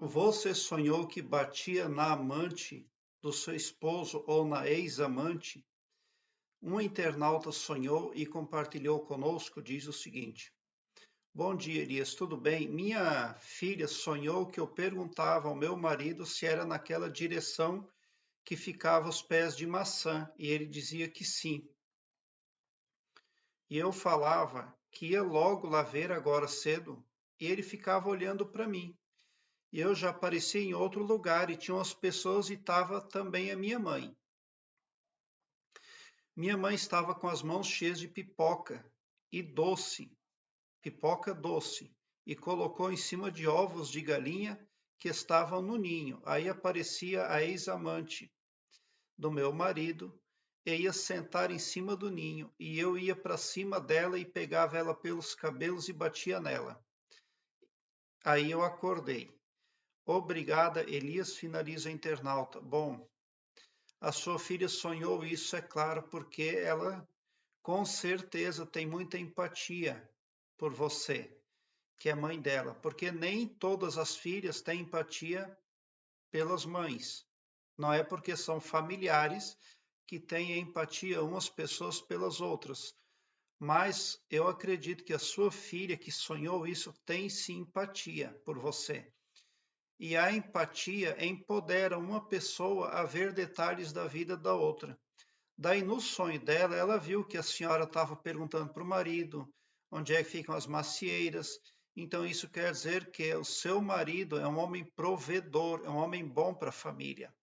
Você sonhou que batia na amante do seu esposo ou na ex-amante? Um internauta sonhou e compartilhou conosco, diz o seguinte: Bom dia, Elias, tudo bem? Minha filha sonhou que eu perguntava ao meu marido se era naquela direção que ficava os pés de maçã, e ele dizia que sim. E eu falava que ia logo lá ver agora cedo, e ele ficava olhando para mim. E eu já apareci em outro lugar e tinha umas pessoas e estava também a minha mãe. Minha mãe estava com as mãos cheias de pipoca e doce, pipoca doce, e colocou em cima de ovos de galinha que estavam no ninho. Aí aparecia a ex-amante do meu marido e ia sentar em cima do ninho, e eu ia para cima dela e pegava ela pelos cabelos e batia nela. Aí eu acordei. Obrigada, Elias, finaliza o internauta. Bom, a sua filha sonhou isso, é claro, porque ela com certeza tem muita empatia por você, que é mãe dela, porque nem todas as filhas têm empatia pelas mães. Não é porque são familiares que têm empatia umas pessoas pelas outras. Mas eu acredito que a sua filha que sonhou isso tem sim empatia por você. E a empatia empodera uma pessoa a ver detalhes da vida da outra. Daí, no sonho dela, ela viu que a senhora estava perguntando para o marido onde é que ficam as macieiras. Então, isso quer dizer que o seu marido é um homem provedor, é um homem bom para a família.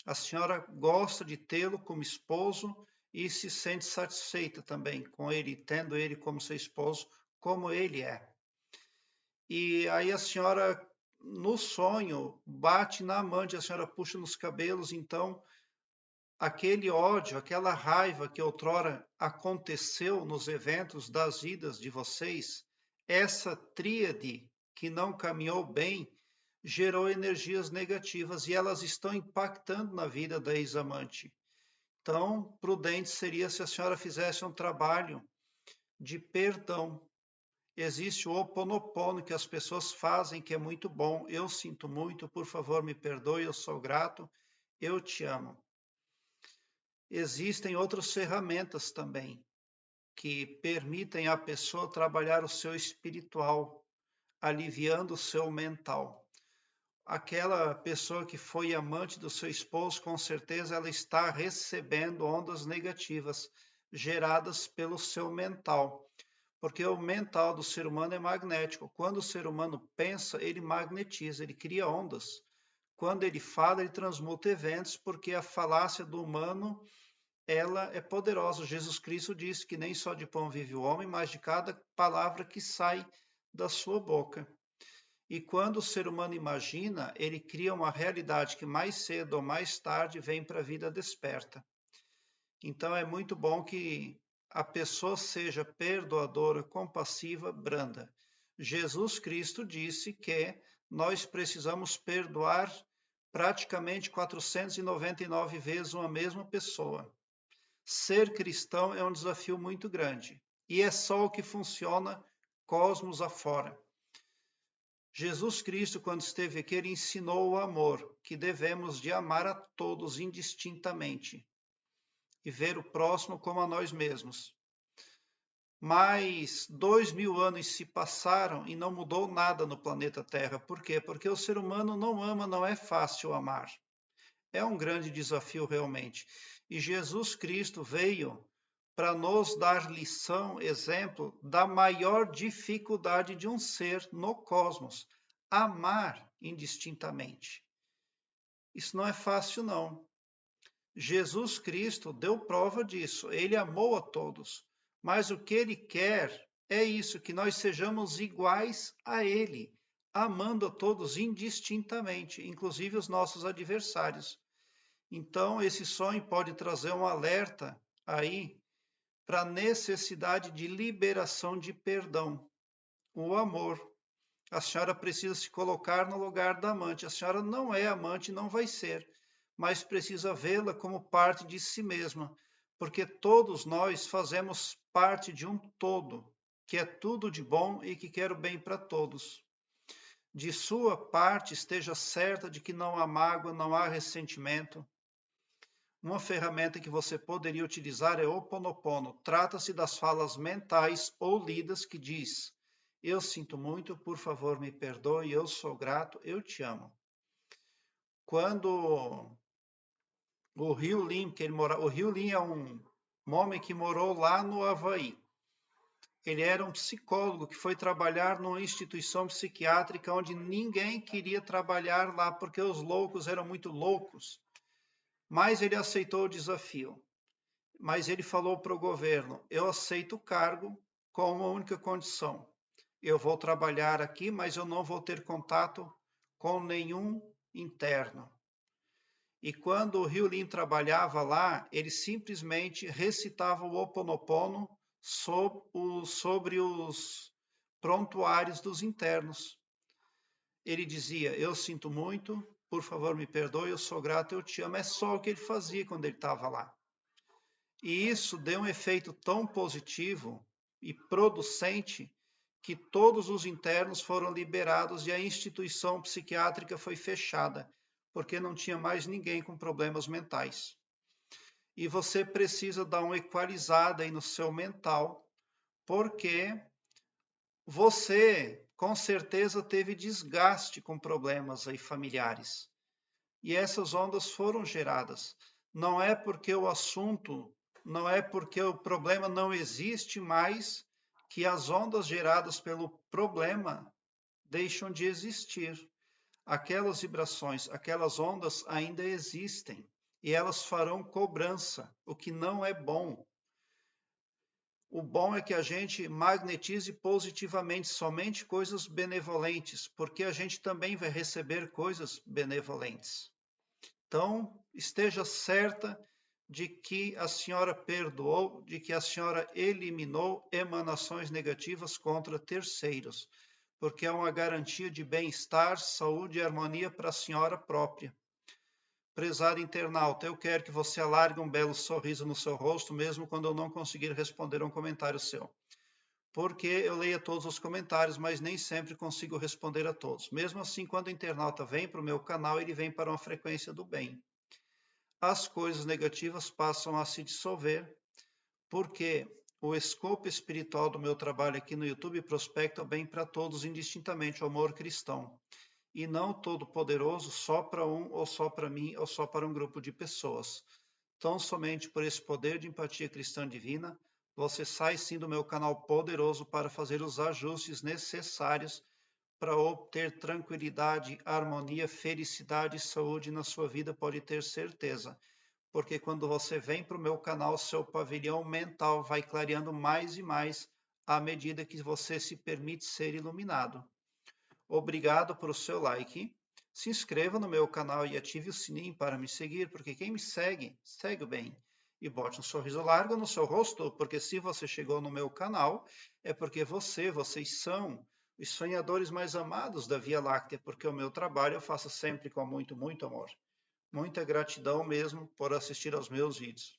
A senhora gosta de tê-lo como esposo e se sente satisfeita também com ele, tendo ele como seu esposo, como ele é. E aí a senhora, no sonho, bate na amante, a senhora puxa nos cabelos, então aquele ódio, aquela raiva que outrora aconteceu nos eventos das vidas de vocês, essa tríade que não caminhou bem, gerou energias negativas e elas estão impactando na vida da ex-amante. Então, prudente seria se a senhora fizesse um trabalho de perdão. Existe o Ho Oponopono que as pessoas fazem, que é muito bom. Eu sinto muito, por favor, me perdoe, eu sou grato, eu te amo. Existem outras ferramentas também que permitem à pessoa trabalhar o seu espiritual, aliviando o seu mental. Aquela pessoa que foi amante do seu esposo, com certeza ela está recebendo ondas negativas geradas pelo seu mental. Porque o mental do ser humano é magnético. Quando o ser humano pensa, ele magnetiza, ele cria ondas. Quando ele fala, ele transmuta eventos, porque a falácia do humano, ela é poderosa. Jesus Cristo disse que nem só de pão vive o homem, mas de cada palavra que sai da sua boca. E quando o ser humano imagina, ele cria uma realidade que mais cedo ou mais tarde vem para a vida desperta. Então é muito bom que a pessoa seja perdoadora, compassiva, branda. Jesus Cristo disse que nós precisamos perdoar praticamente 499 vezes uma mesma pessoa. Ser cristão é um desafio muito grande. E é só o que funciona cosmos afora. Jesus Cristo, quando esteve aqui, ele ensinou o amor, que devemos de amar a todos indistintamente e ver o próximo como a nós mesmos. Mas 2000 anos se passaram e não mudou nada no planeta Terra. Por quê? Porque o ser humano não ama, não é fácil amar. É um grande desafio realmente. E Jesus Cristo veio para nos dar lição, exemplo da maior dificuldade de um ser no cosmos: amar indistintamente. Isso não é fácil, não. Jesus Cristo deu prova disso. Ele amou a todos. Mas o que ele quer é isso, que nós sejamos iguais a ele, amando a todos indistintamente, inclusive os nossos adversários. Então, esse sonho pode trazer um alerta aí para a necessidade de liberação de perdão, o amor. A senhora precisa se colocar no lugar da amante. A senhora não é amante, não vai ser, mas precisa vê-la como parte de si mesma, porque todos nós fazemos parte de um todo, que é tudo de bom e que quer o bem para todos. De sua parte, esteja certa de que não há mágoa, não há ressentimento. Uma ferramenta que você poderia utilizar é o Ho Oponopono. Trata-se das falas mentais ou lidas que diz: eu sinto muito, por favor me perdoe, eu sou grato, eu te amo. Quando o Hyu Lin, o Hyu Lin é um homem que morou lá no Havaí. Ele era um psicólogo que foi trabalhar numa instituição psiquiátrica onde ninguém queria trabalhar lá porque os loucos eram muito loucos. Mas ele aceitou o desafio. Mas ele falou para o governo: eu aceito o cargo com uma única condição. Eu vou trabalhar aqui, mas eu não vou ter contato com nenhum interno. E quando o Hyu Lin trabalhava lá, ele simplesmente recitava o Ho Oponopono sobre os prontuários dos internos. Ele dizia: eu sinto muito, por favor me perdoe, eu sou grato, eu te amo. É só o que ele fazia quando ele estava lá. E isso deu um efeito tão positivo e producente que todos os internos foram liberados e a instituição psiquiátrica foi fechada, porque não tinha mais ninguém com problemas mentais. E você precisa dar uma equalizada aí no seu mental, porque você com certeza teve desgaste com problemas aí familiares. E essas ondas foram geradas. Não é porque o assunto, não é porque o problema não existe mais que as ondas geradas pelo problema deixam de existir. Aquelas vibrações, aquelas ondas ainda existem e elas farão cobrança, o que não é bom. O bom é que a gente magnetize positivamente somente coisas benevolentes, porque a gente também vai receber coisas benevolentes. Então, esteja certa de que a senhora perdoou, de que a senhora eliminou emanações negativas contra terceiros, porque é uma garantia de bem-estar, saúde e harmonia para a senhora própria. Prezado internauta, eu quero que você alargue um belo sorriso no seu rosto, mesmo quando eu não conseguir responder um comentário seu. Porque eu leio todos os comentários, mas nem sempre consigo responder a todos. Mesmo assim, quando o internauta vem para o meu canal, ele vem para uma frequência do bem. As coisas negativas passam a se dissolver, porque o escopo espiritual do meu trabalho aqui no YouTube prospecta o bem para todos, indistintamente, o amor cristão. E não todo poderoso só para um, ou só para mim, ou só para um grupo de pessoas. Tão somente por esse poder de empatia cristã divina, você sai sim do meu canal poderoso para fazer os ajustes necessários para obter tranquilidade, harmonia, felicidade e saúde na sua vida, pode ter certeza. Porque quando você vem para o meu canal, seu pavilhão mental vai clareando mais e mais à medida que você se permite ser iluminado. Obrigado por o seu like. Se inscreva no meu canal e ative o sininho para me seguir, porque quem me segue, segue o bem. E bote um sorriso largo no seu rosto, porque se você chegou no meu canal, é porque vocês são os sonhadores mais amados da Via Láctea, porque o meu trabalho eu faço sempre com muito, muito amor. Muita gratidão mesmo por assistir aos meus vídeos.